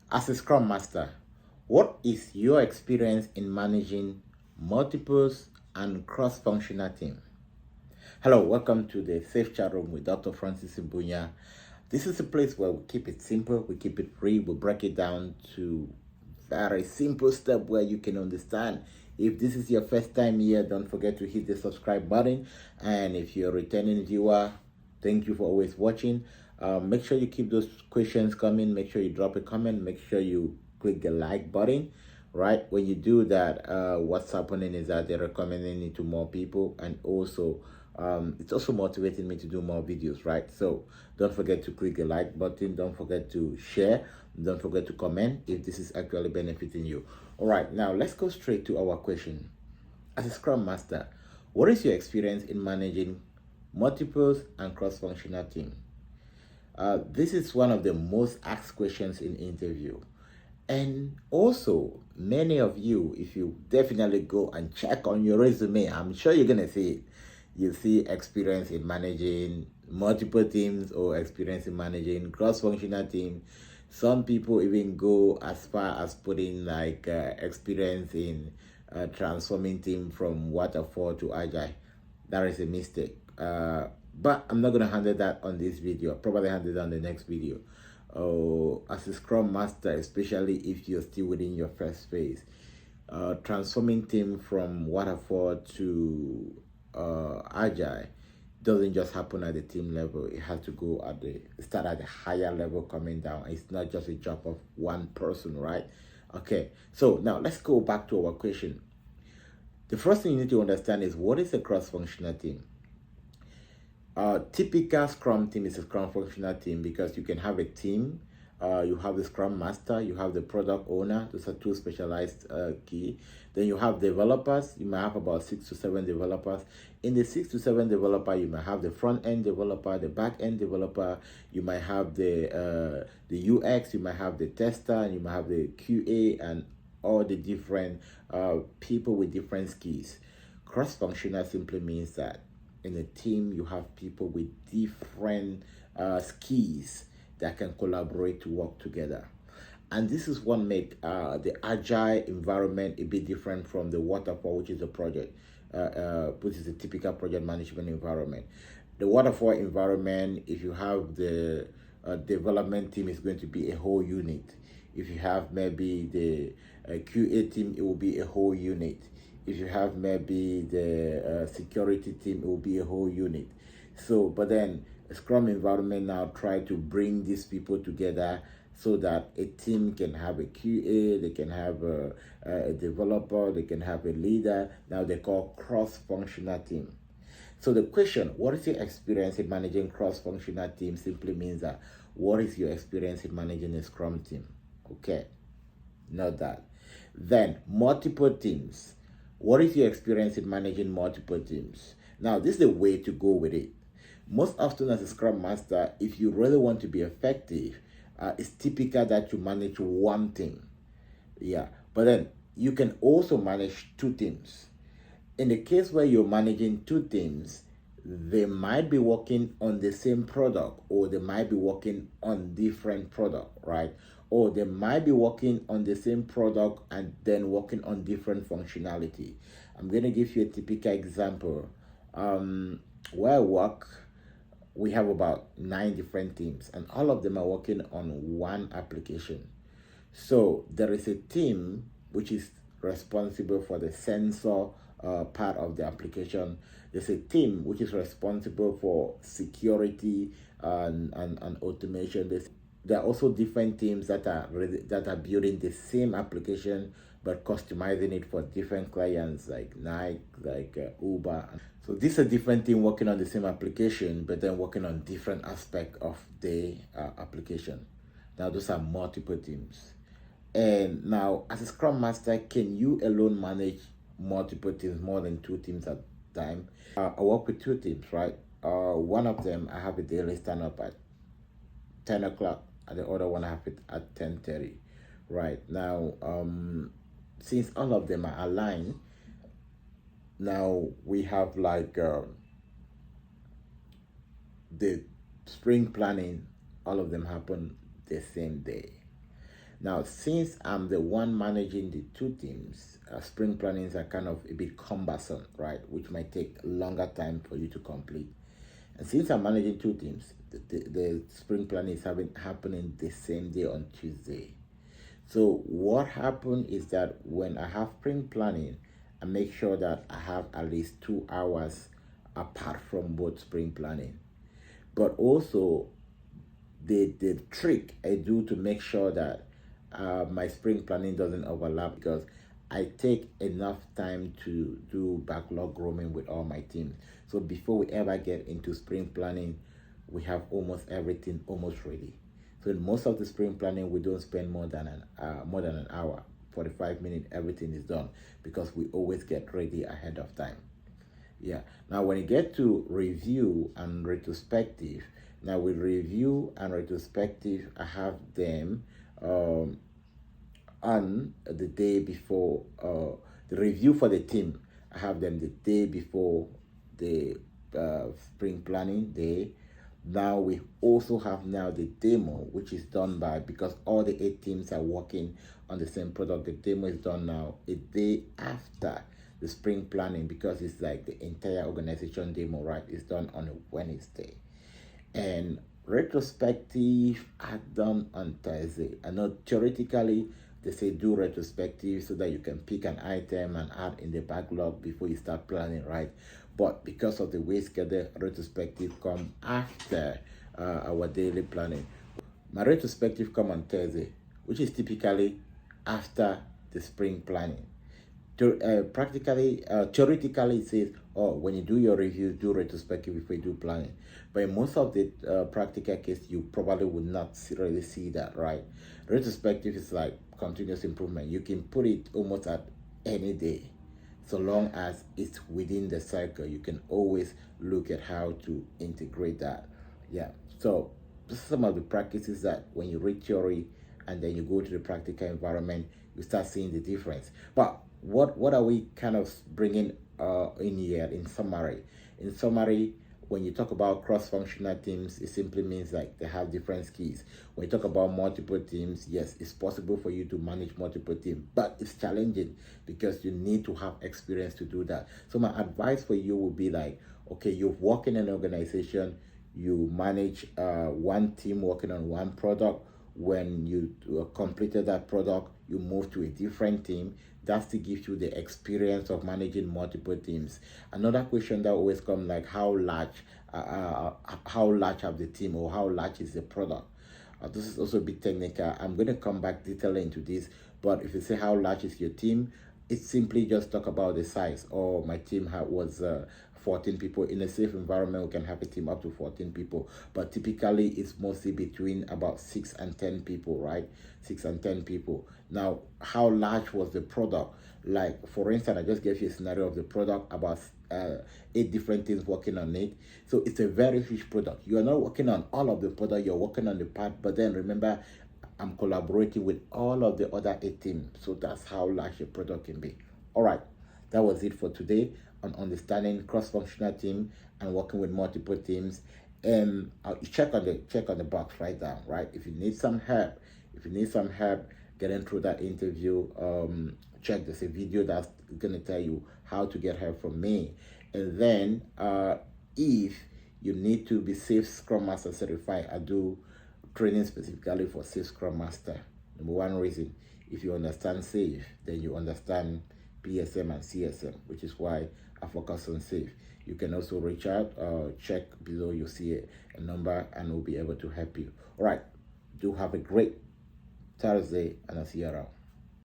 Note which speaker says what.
Speaker 1: As a Scrum Master, what is your experience in managing multiples and cross-functional teams? Hello, welcome to the Safe Chat Room with Dr. Francis Mbunya. This is a place where we keep it simple, we keep it real, we break it down to very simple step where you can understand. If this is your first time here, don't forget to hit the subscribe button. And if you're a returning viewer, thank you for always watching. Make sure you keep those questions coming. Make sure you drop a comment. Make sure you click the like button. Right, when you do that, what's happening is that they're recommending it to more people, and also it's also motivating me to do more videos, right? So don't forget to click the like button, don't forget to share, don't forget to comment if this is actually benefiting you. All right, now let's go straight to our question. As a Scrum Master, what is your experience in managing multiples and cross-functional teams? This is one of the most asked questions in interview. And also, many of you, if you definitely go and check on your resume, I'm sure you're going to see it. You see experience in managing multiple teams or experience in managing cross-functional teams. Some people even go as far as putting like experience in transforming team from waterfall to agile. That is a mistake. But I'm not going to handle that on this video. I'll probably handle it on the next video. As a Scrum Master, especially if you're still within your first phase, transforming team from waterfall to agile doesn't just happen at the team level. It has to go at the start at the higher level coming down. It's not just a job of one person, right? Okay, so now let's go back to our question. The first thing you need to understand is, what is a cross-functional team? Typical Scrum team is a Scrum functional team because you can have a team. You have the Scrum Master, you have the Product Owner. Those are two specialized key. Then you have developers. You might have about 6 to 7 developers. In the 6 to 7 developer, you might have the front end developer, the back end developer. You might have the UX. You might have the tester, and you might have the QA, and all the different people with different skills. Cross functional simply means that in a team you have people with different skills that can collaborate to work together. And this is what makes the agile environment a bit different from the waterfall, which is a project, which is a typical project management environment. The waterfall environment, if you have the development team, is going to be a whole unit. If you have maybe the QA team, it will be a whole unit. If you have maybe the security team, it will be a whole unit. So, but then a Scrum environment now try to bring these people together so that a team can have a QA, they can have a developer, they can have a leader. Now they call cross-functional team. So the question, what is your experience in managing cross-functional team, simply means that, what is your experience in managing a Scrum team? Okay, not that. Then multiple teams. What is your experience in managing multiple teams? Now, this is the way to go with it. Most often as a Scrum Master, if you really want to be effective, it's typical that you manage one team. Yeah, but then you can also manage two teams. In the case where you're managing two teams, they might be working on the same product, or they might be working on different product, right? Or they might be working on the same product and then working on different functionality. I'm going to give you a typical example. Where I work, we have about 9 different teams, and all of them are working on one application. So there is a team which is responsible for the sensor part of the application. There's a team which is responsible for security and automation. There are also different teams that are building the same application but customizing it for different clients, like Nike, like Uber. So these are different teams working on the same application, but then working on different aspects of the application. Now those are multiple teams. And now, as a Scrum Master, can you alone manage multiple teams, more than 2 teams at a time? I work with 2 teams, right? One of them, I have a daily stand-up at 10 o'clock, and the other one I have it at 10:30. Right now, since all of them are aligned, now we have like the sprint planning. All of them happen the same day. Now, since I'm the one managing the two teams, sprint plannings are kind of a bit cumbersome, right? Which might take longer time for you to complete. And since I'm managing two teams, the sprint planning is happening the same day on Tuesday. So what happened is that when I have sprint planning, I make sure that I have at least 2 hours apart from both sprint planning. But also the trick I do to make sure that my sprint planning doesn't overlap, because I take enough time to do backlog grooming with all my teams. So before we ever get into sprint planning, we have almost everything almost ready. So in most of the sprint planning, we don't spend more than an hour, 45 minutes. Everything is done because we always get ready ahead of time. Yeah. Now, when you get to review and retrospective, now with review and retrospective, I have them on the day before the review for the team. I have them the day before the spring planning day. Now we also have now the demo, which is done by, because all the 8 teams are working on the same product. The demo is done now a day after the spring planning, because it's like the entire organization demo, right? It's done on a Wednesday. And retrospective are done on Thursday. I know theoretically they say do retrospective so that you can pick an item and add in the backlog before you start planning, right? But because of the way schedule, retrospective come after our daily planning. My retrospective come on Thursday, which is typically after the spring planning. Theoretically, it says, oh, when you do your reviews, do retrospective before you do planning. But in most of the practical case, you probably would not really see that, right? Retrospective is like continuous improvement. You can put it almost at any day, so long as it's within the cycle. You can always look at how to integrate that. Yeah. So this is some of the practices that when you read theory and then you go to the practical environment, you start seeing the difference. But what are we kind of bringing in here in summary? In summary, when you talk about cross-functional teams, it simply means like they have different skills. When you talk about multiple teams, yes, it's possible for you to manage multiple teams, but it's challenging because you need to have experience to do that. So my advice for you would be like, okay, you work in an organization, you manage one team working on one product. When you completed that product, you move to a different team. That's to give you the experience of managing multiple teams. Another question that always comes, like how large have the team, or how large is the product? This is also a bit technical. I'm going to come back detail into this, but if you say how large is your team, it's simply just talk about the size. Or my team was 14 people. In a safe environment, we can have a team up to 14 people, but typically it's mostly between about 6 and 10 people, right? 6 and 10 people. Now, how large was the product? Like, for instance, I just gave you a scenario of the product, about 8 different teams working on it. So it's a very huge product. You are not working on all of the product, you're working on the part, but then remember, I'm collaborating with all of the other 8 teams. So that's how large a product can be. All right, that was it for today on understanding cross-functional team and working with multiple teams. And check on the box right down, right? If you need some help, getting through that interview, check. There's a video that's gonna tell you how to get help from me. And then if you need to be Safe Scrum Master certified, I do training specifically for Safe Scrum Master. Number one reason, if you understand Safe, then you understand PSM and CSM, which is why I focus on Safe. You can also reach out, check below, you see a number, and we'll be able to help you. All right, do have a great Thursday, and I'll see you around.